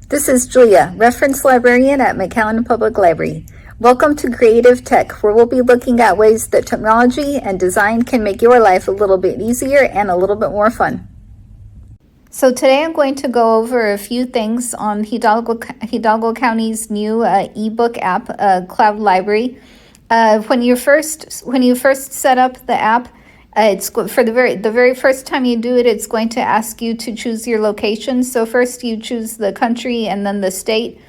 This is Julia, Reference Librarian at McAllen Public Library. Welcome to Creative Tech, where we'll be looking at ways that technology and design can make your life a little bit easier and a little bit more fun. So today I'm going to go over a few things on Hidalgo County's new ebook app, CloudLibrary. When you first set up the app, it's for the very first time you do it, it's going to ask you to choose your location. So first you choose the country and then the state.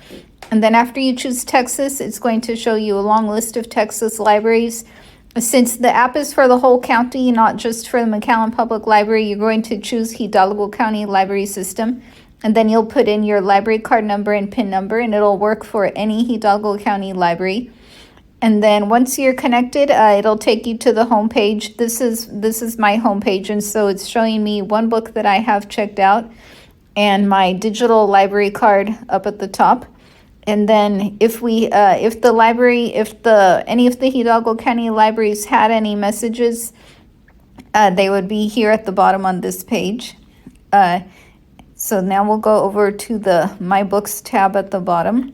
And then after you choose Texas, it's going to show you a long list of Texas libraries. Since the app is for the whole county, not just for the McAllen Public Library, you're going to choose Hidalgo County Library System. And then you'll put in your library card number and PIN number, and it'll work for any Hidalgo County library. And then once you're connected, it'll take you to the home page. This is my home page, and so it's showing me one book that I have checked out and my digital library card up at the top. And then if any of the Hidalgo County libraries had any messages, they would be here at the bottom on this page. So now we'll go over to the My Books tab at the bottom.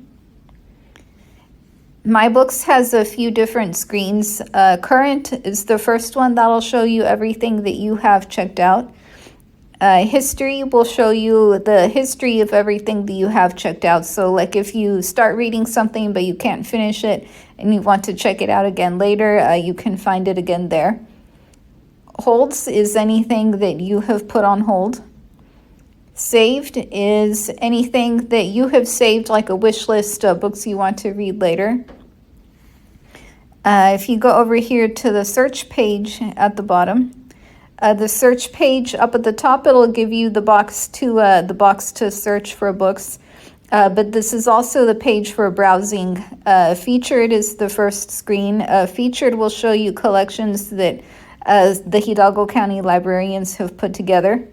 My Books has a few different screens. Current is the first one that'll show you everything that you have checked out. History will show you the history of everything that you have checked out. So like if you start reading something but you can't finish it and you want to check it out again later, you can find it again there. Holds is anything that you have put on hold. Saved is anything that you have saved, like a wish list of books you want to read later. If you go over here to the search page at the bottom, the search page up at the top, it'll give you the box to search for books. But this is also the page for browsing. Featured is the first screen. Featured will show you collections that the Hidalgo County librarians have put together.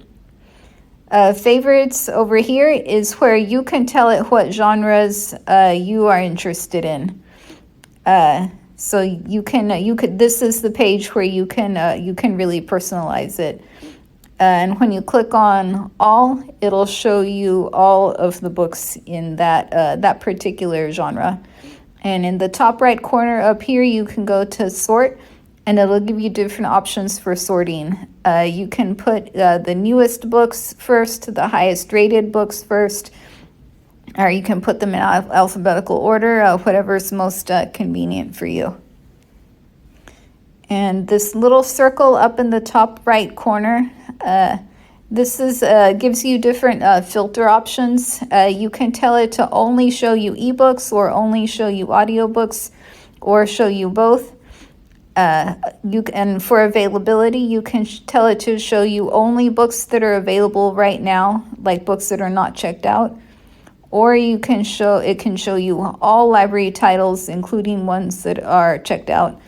Favorites over here is where you can tell it what genres you are interested in. So this is the page where you can really personalize it. And when you click on all, it'll show you all of the books in that particular genre. And in the top right corner up here, you can go to sort, and it'll give you different options for sorting. You can put the newest books first, the highest rated books first, or you can put them in alphabetical order, whatever's most convenient for you. And this little circle up in the top right corner, this gives you different filter options. You can tell it to only show you ebooks or only show you audiobooks or show you both. And for availability, you can tell it to show you only books that are available right now, like books that are not checked out. Or it can show you all library titles, including ones that are checked out.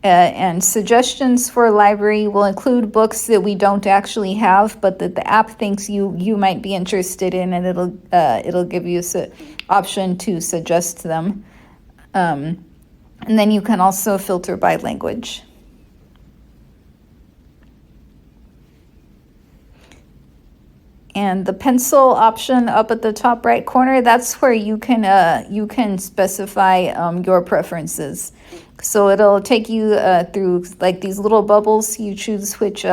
And suggestions for library will include books that we don't actually have, but that the app thinks you might be interested in, and it'll give you an option to suggest them. And then you can also filter by language. And the pencil option up at the top right corner, that's where you can specify your preferences. So it'll take you through like these little bubbles. You choose which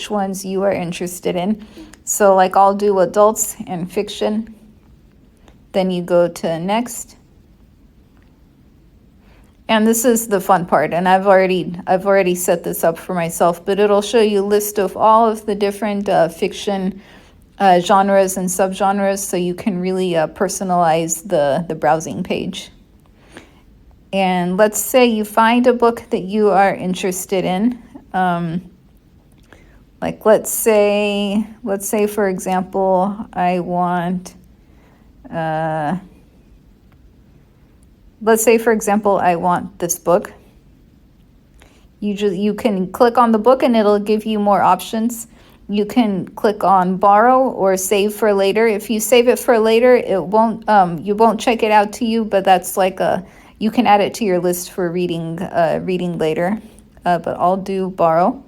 ones you are interested in. So like I'll do adults and fiction. Then you go to next. And this is the fun part, and I've already set this up for myself, but it'll show you a list of all of the different fiction genres and subgenres, so you can really personalize the browsing page. And let's say you find a book that you are interested in. Like let's say for example, I want this book. You can click on the book and it'll give you more options. You can click on borrow or save for later. If you save it for later, it won't you won't check it out to you, but that's like you can add it to your list for reading later. But I'll do borrow.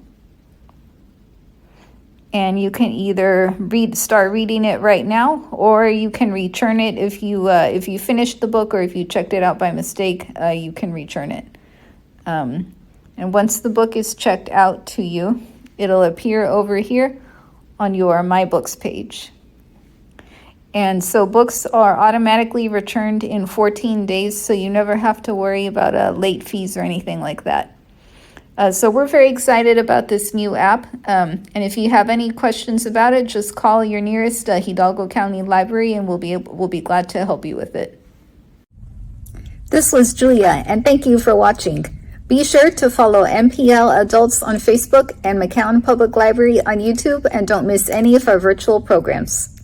and you can either start reading it right now, or you can return it if you finished the book, or if you checked it out by mistake, you can return it. And once the book is checked out to you, it'll appear over here on your My Books page. And so books are automatically returned in 14 days, so you never have to worry about late fees or anything like that. So we're very excited about this new app. And if you have any questions about it, just call your nearest Hidalgo County library, and we'll be glad to help you with it. This was Julia, and thank you for watching. Be sure to follow MPL Adults on Facebook and McAllen Public Library on YouTube, and don't miss any of our virtual programs.